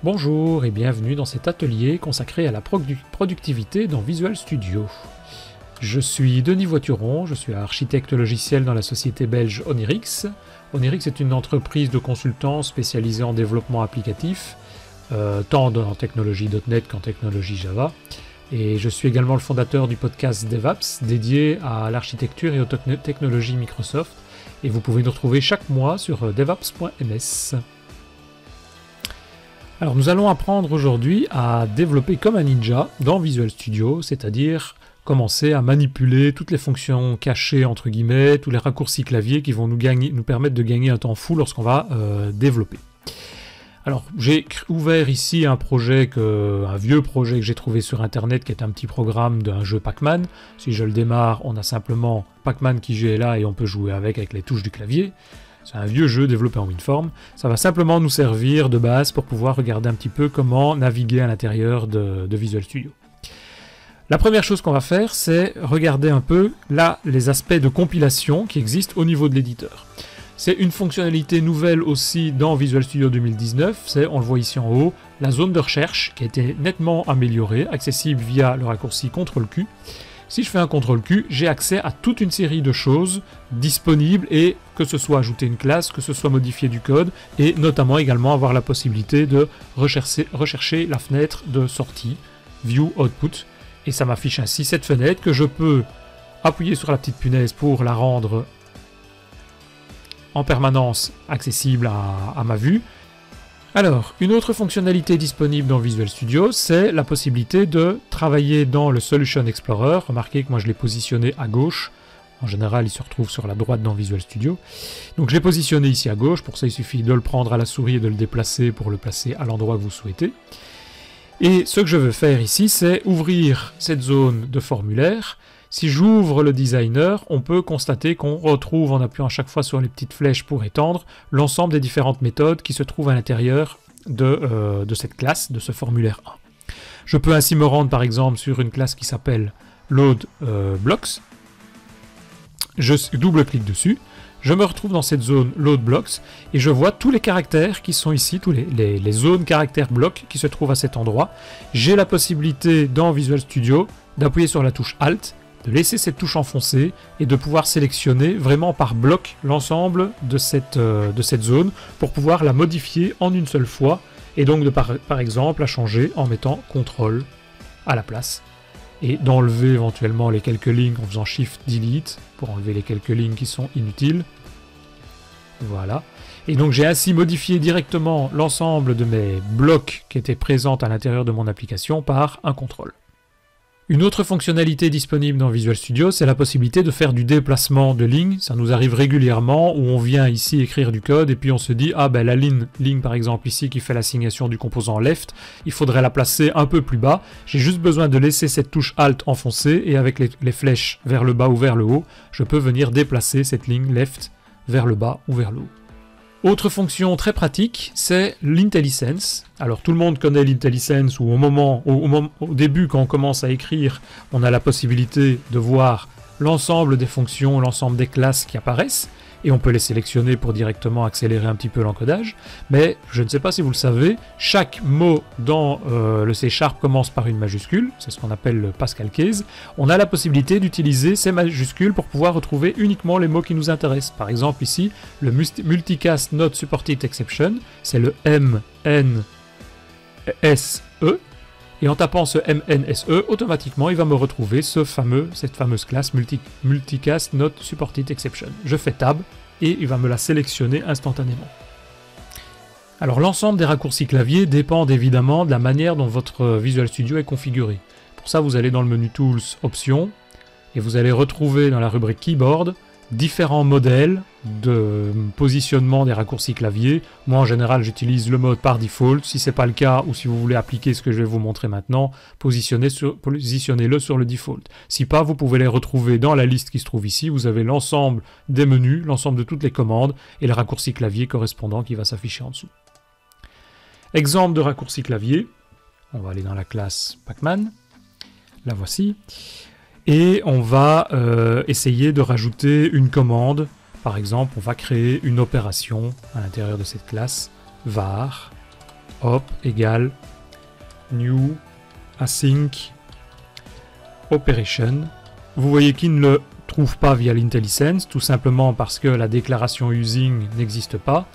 Bonjour et bienvenue dans cet atelier consacré à la productivité dans Visual Studio. Je suis Denis Voituron, je suis architecte logiciel dans la société belge Onirix. Onirix est une entreprise de consultants spécialisée en développement applicatif, tant en technologie .NET qu'en technologie Java. Et je suis également le fondateur du podcast DevApps, dédié à l'architecture et aux technologies Microsoft. Et vous pouvez nous retrouver chaque mois sur devaps.ms. Alors nous allons apprendre aujourd'hui à développer comme un ninja dans Visual Studio, c'est-à-dire commencer à manipuler toutes les fonctions cachées entre guillemets, tous les raccourcis clavier qui vont nous permettre de gagner un temps fou lorsqu'on va développer. Alors j'ai ouvert ici un vieux projet que j'ai trouvé sur internet qui est un petit programme d'un jeu Pac-Man. Si je le démarre, on a simplement Pac-Man qui est là et on peut jouer avec les touches du clavier. C'est un vieux jeu développé en WinForm. Ça va simplement nous servir de base pour pouvoir regarder un petit peu comment naviguer à l'intérieur de Visual Studio. La première chose qu'on va faire, c'est regarder un peu là les aspects de compilation qui existent au niveau de l'éditeur. C'est une fonctionnalité nouvelle aussi dans Visual Studio 2019, c'est, on le voit ici en haut, la zone de recherche qui a été nettement améliorée, accessible via le raccourci CTRL-Q. Si je fais un CTRL-Q, j'ai accès à toute une série de choses disponibles et que ce soit ajouter une classe, que ce soit modifier du code et notamment également avoir la possibilité de rechercher la fenêtre de sortie, View Output. Et ça m'affiche ainsi cette fenêtre que je peux appuyer sur la petite punaise pour la rendre en permanence accessible à ma vue. Alors, une autre fonctionnalité disponible dans Visual Studio, c'est la possibilité de travailler dans le Solution Explorer. Remarquez que moi je l'ai positionné à gauche. En général, il se retrouve sur la droite dans Visual Studio. Donc je l'ai positionné ici à gauche. Pour ça, il suffit de le prendre à la souris et de le déplacer pour le placer à l'endroit que vous souhaitez. Et ce que je veux faire ici, c'est ouvrir cette zone de formulaire. Si j'ouvre le designer, on peut constater qu'on retrouve, en appuyant à chaque fois sur les petites flèches pour étendre, l'ensemble des différentes méthodes qui se trouvent à l'intérieur de cette classe, de ce formulaire 1. Je peux ainsi me rendre par exemple sur une classe qui s'appelle LoadBlocks. Je double-clique dessus. Je me retrouve dans cette zone LoadBlocks et je vois tous les caractères qui sont ici, tous les zones caractères blocs qui se trouvent à cet endroit. J'ai la possibilité dans Visual Studio d'appuyer sur la touche Alt, de laisser cette touche enfoncée et de pouvoir sélectionner vraiment par bloc l'ensemble de cette zone pour pouvoir la modifier en une seule fois et donc de par exemple la changer en mettant CTRL à la place et d'enlever éventuellement les quelques lignes en faisant Shift Delete pour enlever les quelques lignes qui sont inutiles. Voilà. Et donc j'ai ainsi modifié directement l'ensemble de mes blocs qui étaient présents à l'intérieur de mon application par un CTRL. Une autre fonctionnalité disponible dans Visual Studio, c'est la possibilité de faire du déplacement de lignes. Ça nous arrive régulièrement où on vient ici écrire du code et puis on se dit « Ah ben la ligne par exemple ici qui fait l'assignation du composant left, il faudrait la placer un peu plus bas. J'ai juste besoin de laisser cette touche Alt enfoncée et avec les flèches vers le bas ou vers le haut, je peux venir déplacer cette ligne left vers le bas ou vers le haut. » Autre fonction très pratique, c'est l'IntelliSense. Alors tout le monde connaît l'IntelliSense où au début quand on commence à écrire, on a la possibilité de voir l'ensemble des fonctions, l'ensemble des classes qui apparaissent et on peut les sélectionner pour directement accélérer un petit peu l'encodage. Mais je ne sais pas si vous le savez, chaque mot dans le C# commence par une majuscule, c'est ce qu'on appelle le Pascal Case. On a la possibilité d'utiliser ces majuscules pour pouvoir retrouver uniquement les mots qui nous intéressent. Par exemple ici, le Multicast Not Supported Exception, c'est le MNSE. Et en tapant ce MNSE, automatiquement, il va me retrouver cette fameuse classe Multicast Not Supported Exception. Je fais Tab et il va me la sélectionner instantanément. Alors l'ensemble des raccourcis clavier dépendent évidemment de la manière dont votre Visual Studio est configuré. Pour ça, vous allez dans le menu Tools, Options, et vous allez retrouver dans la rubrique Keyboard différents modèles de positionnement des raccourcis clavier. Moi en général j'utilise le mode par default. Si ce n'est pas le cas ou si vous voulez appliquer ce que je vais vous montrer maintenant, positionnez-le sur le default. Si pas, vous pouvez les retrouver dans la liste qui se trouve ici. Vous avez l'ensemble des menus, l'ensemble de toutes les commandes et le raccourci clavier correspondant qui va s'afficher en dessous. Exemple de raccourci clavier. On va aller dans la classe Pac-Man. La voici. Et on va essayer de rajouter une commande. Par exemple, on va créer une opération à l'intérieur de cette classe var hop, égale new async operation. Vous voyez qu'il ne le trouve pas via l'IntelliSense, tout simplement parce que la déclaration using n'existe pas.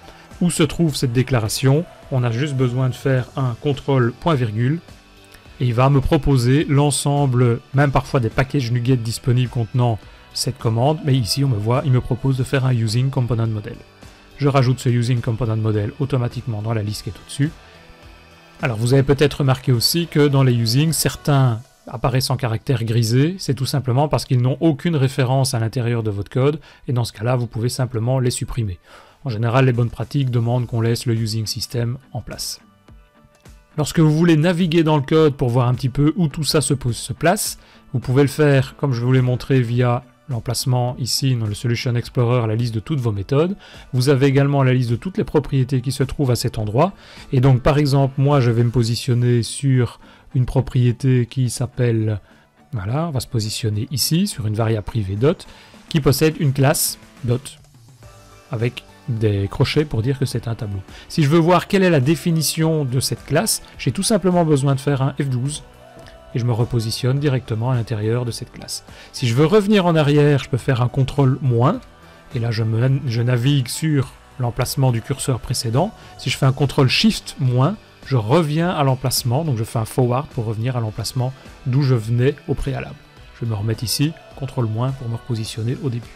Où se trouve cette déclaration? On a juste besoin de faire un contrôle point virgule et il va me proposer l'ensemble, même parfois des packages NuGet disponibles contenant cette commande, mais ici on me voit, il me propose de faire un using component model. Je rajoute ce using component model automatiquement dans la liste qui est au-dessus. Alors vous avez peut-être remarqué aussi que dans les usings, certains apparaissent en caractère grisé, c'est tout simplement parce qu'ils n'ont aucune référence à l'intérieur de votre code, et dans ce cas-là, vous pouvez simplement les supprimer. En général, les bonnes pratiques demandent qu'on laisse le using system en place. Lorsque vous voulez naviguer dans le code pour voir un petit peu où tout ça se place, vous pouvez le faire, comme je vous l'ai montré, via l'emplacement ici dans le Solution Explorer, la liste de toutes vos méthodes. Vous avez également la liste de toutes les propriétés qui se trouvent à cet endroit. Et donc, par exemple, moi, je vais me positionner sur une propriété qui s'appelle... Voilà, on va se positionner ici, sur une variable privée dot, qui possède une classe dot, avec des crochets pour dire que c'est un tableau. Si je veux voir quelle est la définition de cette classe, j'ai tout simplement besoin de faire un F12 et je me repositionne directement à l'intérieur de cette classe. Si je veux revenir en arrière, je peux faire un CTRL- et là je navigue sur l'emplacement du curseur précédent. Si je fais un CTRL-SHIFT-, je reviens à l'emplacement, donc je fais un forward pour revenir à l'emplacement d'où je venais au préalable. Je vais me remettre ici, CTRL- pour me repositionner au début.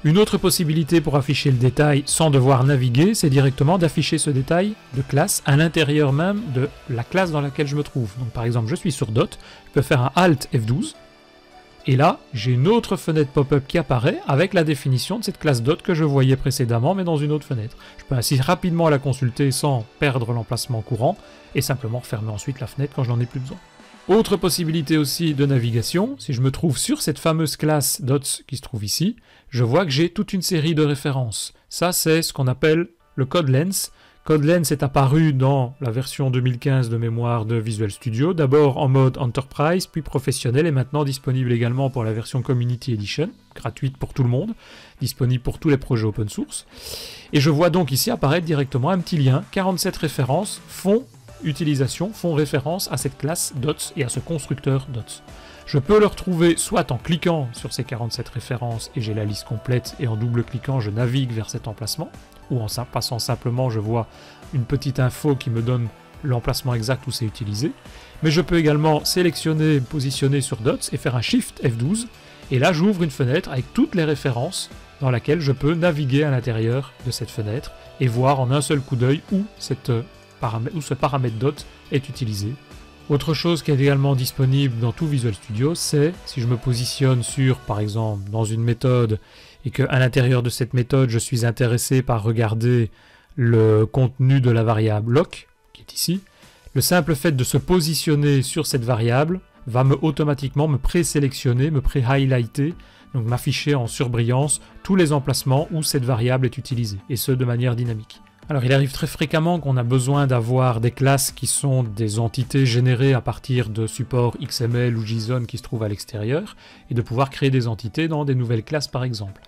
Une autre possibilité pour afficher le détail sans devoir naviguer, c'est directement d'afficher ce détail de classe à l'intérieur même de la classe dans laquelle je me trouve. Donc par exemple, je suis sur Dot, je peux faire un Alt F12, et là, j'ai une autre fenêtre pop-up qui apparaît avec la définition de cette classe Dot que je voyais précédemment, mais dans une autre fenêtre. Je peux ainsi rapidement la consulter sans perdre l'emplacement courant, et simplement refermer ensuite la fenêtre quand je n'en ai plus besoin. Autre possibilité aussi de navigation, si je me trouve sur cette fameuse classe dots qui se trouve ici, je vois que j'ai toute une série de références. Ça, c'est ce qu'on appelle le CodeLens. CodeLens est apparu dans la version 2015 de mémoire de Visual Studio, d'abord en mode Enterprise, puis professionnel, et maintenant disponible également pour la version Community Edition, gratuite pour tout le monde, disponible pour tous les projets open source. Et je vois donc ici apparaître directement un petit lien, 47 références font référence à cette classe dots et à ce constructeur dots. Je peux le retrouver soit en cliquant sur ces 47 références et j'ai la liste complète et en double-cliquant je navigue vers cet emplacement, ou en passant simplement je vois une petite info qui me donne l'emplacement exact où c'est utilisé. Mais je peux également sélectionner, positionner sur dots et faire un Shift F12 et là j'ouvre une fenêtre avec toutes les références dans laquelle je peux naviguer à l'intérieur de cette fenêtre et voir en un seul coup d'œil où ce paramètre dot est utilisé. Autre chose qui est également disponible dans tout Visual Studio, c'est si je me positionne sur, par exemple, dans une méthode et qu'à l'intérieur de cette méthode, je suis intéressé par regarder le contenu de la variable loc, qui est ici, le simple fait de se positionner sur cette variable va automatiquement me présélectionner, me pré-highlighter, donc m'afficher en surbrillance tous les emplacements où cette variable est utilisée, et ce de manière dynamique. Alors il arrive très fréquemment qu'on a besoin d'avoir des classes qui sont des entités générées à partir de supports XML ou JSON qui se trouvent à l'extérieur, et de pouvoir créer des entités dans des nouvelles classes par exemple.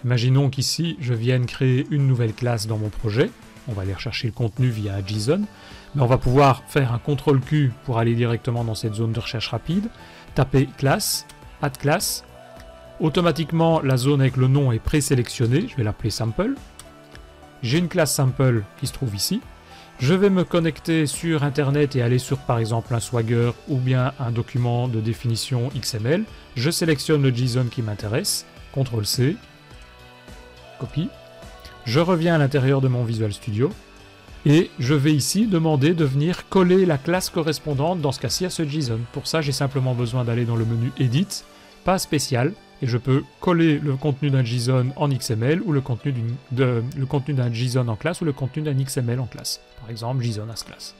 Imaginons qu'ici je vienne créer une nouvelle classe dans mon projet, on va aller rechercher le contenu via un JSON, mais on va pouvoir faire un CTRL-Q pour aller directement dans cette zone de recherche rapide, taper classe, add class, automatiquement la zone avec le nom est présélectionnée, je vais l'appeler sample. J'ai une classe sample qui se trouve ici. Je vais me connecter sur internet et aller sur par exemple un Swagger ou bien un document de définition XML. Je sélectionne le JSON qui m'intéresse, CTRL-C, copie. Je reviens à l'intérieur de mon Visual Studio et je vais ici demander de venir coller la classe correspondante dans ce cas-ci à ce JSON. Pour ça, j'ai simplement besoin d'aller dans le menu Edit, pas spécial, et je peux coller le contenu d'un JSON en XML ou le contenu d'un JSON en classe ou le contenu d'un XML en classe. Par exemple, JSON as class.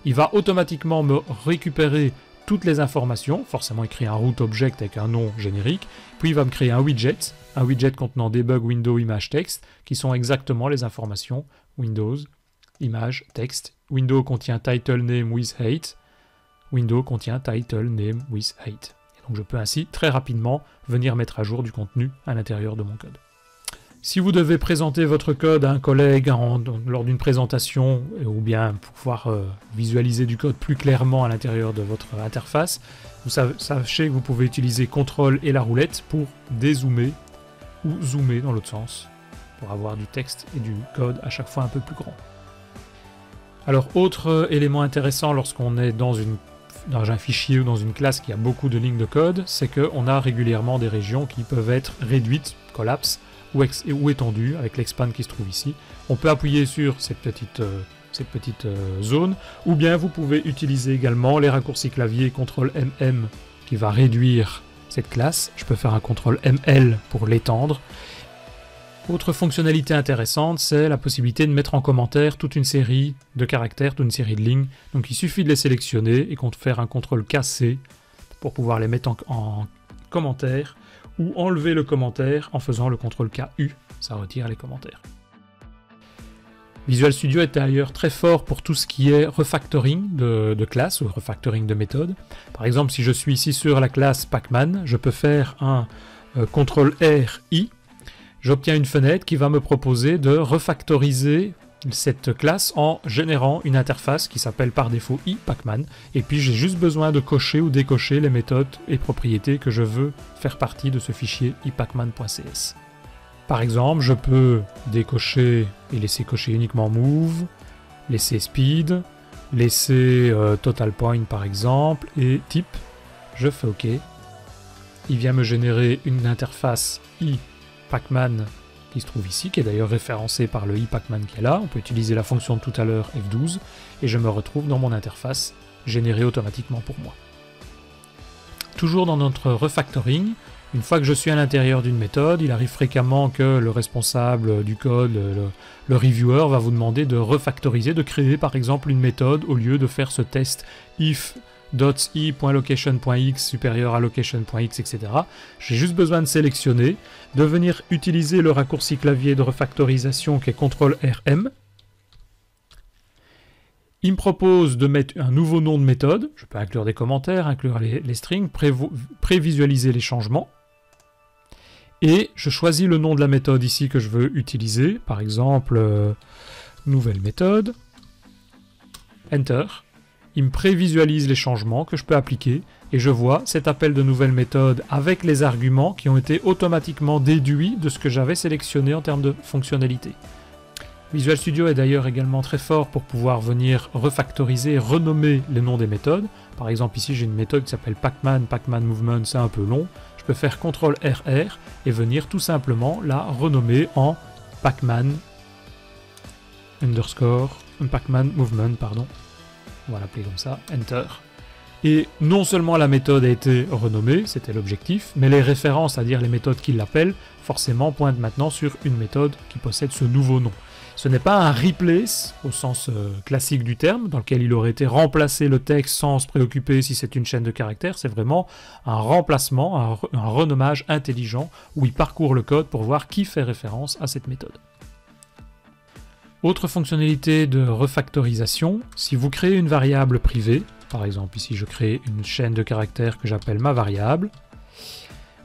Il va automatiquement me récupérer toutes les informations, forcément il crée un root object avec un nom générique, puis il va me créer un widget contenant debug window image text, qui sont exactement les informations Windows, image, texte. Window contient title name with height, Window contient title name with height. Donc je peux ainsi très rapidement venir mettre à jour du contenu à l'intérieur de mon code. Si vous devez présenter votre code à un collègue lors d'une présentation, ou bien pour pouvoir visualiser du code plus clairement à l'intérieur de votre interface, sachez que vous pouvez utiliser CTRL et la roulette pour dézoomer ou zoomer dans l'autre sens, pour avoir du texte et du code à chaque fois un peu plus grand. Alors, autre élément intéressant lorsqu'on est dans un fichier ou dans une classe qui a beaucoup de lignes de code, c'est qu'on a régulièrement des régions qui peuvent être réduites, collapse, ou étendues, avec l'expand qui se trouve ici. On peut appuyer sur cette petite zone, ou bien vous pouvez utiliser également les raccourcis clavier CTRL-MM qui va réduire cette classe. Je peux faire un CTRL-ML pour l'étendre. Autre fonctionnalité intéressante, c'est la possibilité de mettre en commentaire toute une série de caractères, toute une série de lignes. Donc il suffit de les sélectionner et faire un CTRL-KC pour pouvoir les mettre en commentaire, ou enlever le commentaire en faisant le CTRL-KU, ça retire les commentaires. Visual Studio est d'ailleurs très fort pour tout ce qui est refactoring de classes ou refactoring de méthodes. Par exemple, si je suis ici sur la classe Pacman, je peux faire un CTRL-RI. J'obtiens une fenêtre qui va me proposer de refactoriser cette classe en générant une interface qui s'appelle par défaut iPacman, et puis j'ai juste besoin de cocher ou décocher les méthodes et propriétés que je veux faire partie de ce fichier ipacman.cs. Par exemple, je peux décocher et laisser cocher uniquement move, laisser speed, laisser total point par exemple, et type. Je fais OK. Il vient me générer une interface iPacman qui se trouve ici, qui est d'ailleurs référencée par le iPacman qui est là. On peut utiliser la fonction de tout à l'heure F12, et je me retrouve dans mon interface générée automatiquement pour moi. Toujours dans notre refactoring, une fois que je suis à l'intérieur d'une méthode, il arrive fréquemment que le responsable du code, le reviewer, va vous demander de refactoriser, de créer par exemple une méthode au lieu de faire ce test if .i.location.x supérieur à location.x, etc. J'ai juste besoin de sélectionner, de venir utiliser le raccourci clavier de refactorisation qui est CTRL-RM. Il me propose de mettre un nouveau nom de méthode. Je peux inclure des commentaires, inclure les strings, prévisualiser les changements. Et je choisis le nom de la méthode ici que je veux utiliser. Par exemple, nouvelle méthode. Enter. Il me prévisualise les changements que je peux appliquer et je vois cet appel de nouvelle méthode avec les arguments qui ont été automatiquement déduits de ce que j'avais sélectionné en termes de fonctionnalité. Visual Studio est d'ailleurs également très fort pour pouvoir venir refactoriser et renommer les noms des méthodes. Par exemple ici j'ai une méthode qui s'appelle Pacman, Pacman Movement, c'est un peu long. Je peux faire CTRL-RR et venir tout simplement la renommer en Pacman Pacman Movement, pardon. On va l'appeler comme ça, Enter. Et non seulement la méthode a été renommée, c'était l'objectif, mais les références, c'est-à-dire les méthodes qui l'appellent, forcément pointent maintenant sur une méthode qui possède ce nouveau nom. Ce n'est pas un replace au sens classique du terme, dans lequel il aurait été remplacé le texte sans se préoccuper si c'est une chaîne de caractères, c'est vraiment un remplacement, un renommage intelligent, où il parcourt le code pour voir qui fait référence à cette méthode. Autre fonctionnalité de refactorisation, si vous créez une variable privée, par exemple ici je crée une chaîne de caractères que j'appelle ma variable,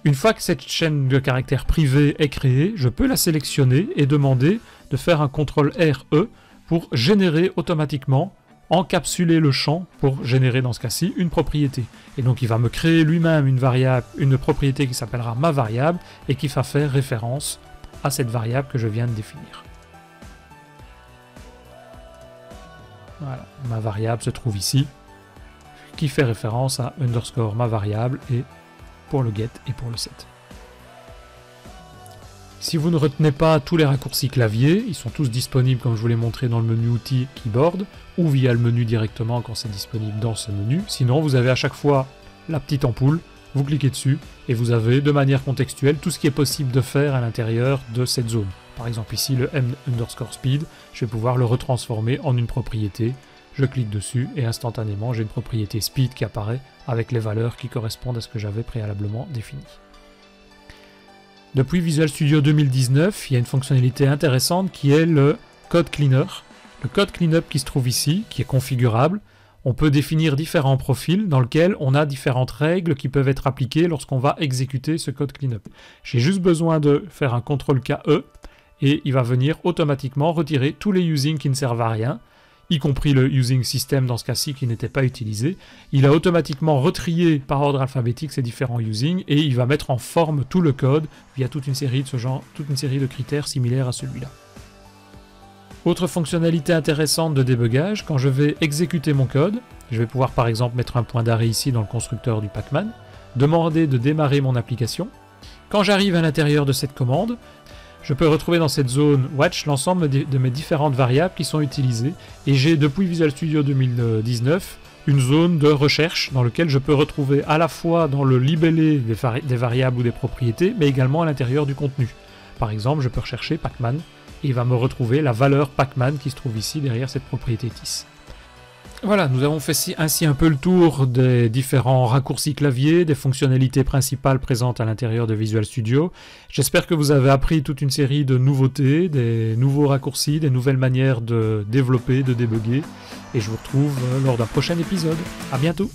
une fois que cette chaîne de caractères privée est créée, je peux la sélectionner et demander de faire un CTRL-RE pour générer automatiquement, encapsuler le champ pour générer dans ce cas-ci une propriété. Et donc il va me créer lui-même une variable, une propriété qui s'appellera ma variable et qui va faire référence à cette variable que je viens de définir. Voilà, ma variable se trouve ici, qui fait référence à underscore ma variable et pour le get et pour le set. Si vous ne retenez pas tous les raccourcis clavier, ils sont tous disponibles comme je vous l'ai montré dans le menu outils keyboard ou via le menu directement quand c'est disponible dans ce menu. Sinon vous avez à chaque fois la petite ampoule, vous cliquez dessus et vous avez de manière contextuelle tout ce qui est possible de faire à l'intérieur de cette zone. Par exemple ici le m_speed, je vais pouvoir le retransformer en une propriété. Je clique dessus et instantanément j'ai une propriété speed qui apparaît avec les valeurs qui correspondent à ce que j'avais préalablement défini. Depuis Visual Studio 2019, il y a une fonctionnalité intéressante qui est le code cleaner. Le code cleanup qui se trouve ici, qui est configurable, on peut définir différents profils dans lesquels on a différentes règles qui peuvent être appliquées lorsqu'on va exécuter ce code cleanup. J'ai juste besoin de faire un CTRL-KE et il va venir automatiquement retirer tous les using qui ne servent à rien, y compris le using system dans ce cas-ci qui n'était pas utilisé. Il a automatiquement retrié par ordre alphabétique ces différents using et il va mettre en forme tout le code via toute une série de ce genre, toute une série de critères similaires à celui-là. Autre fonctionnalité intéressante de débugage, quand je vais exécuter mon code, je vais pouvoir par exemple mettre un point d'arrêt ici dans le constructeur du Pacman, demander de démarrer mon application. Quand j'arrive à l'intérieur de cette commande, je peux retrouver dans cette zone watch l'ensemble de mes différentes variables qui sont utilisées et j'ai depuis Visual Studio 2019 une zone de recherche dans laquelle je peux retrouver à la fois dans le libellé des variables ou des propriétés mais également à l'intérieur du contenu. Par exemple, je peux rechercher Pacman et il va me retrouver la valeur Pacman qui se trouve ici derrière cette propriété TIS. Voilà, nous avons fait ainsi un peu le tour des différents raccourcis clavier, des fonctionnalités principales présentes à l'intérieur de Visual Studio. J'espère que vous avez appris toute une série de nouveautés, des nouveaux raccourcis, des nouvelles manières de développer, de débugger. Et je vous retrouve lors d'un prochain épisode. À bientôt!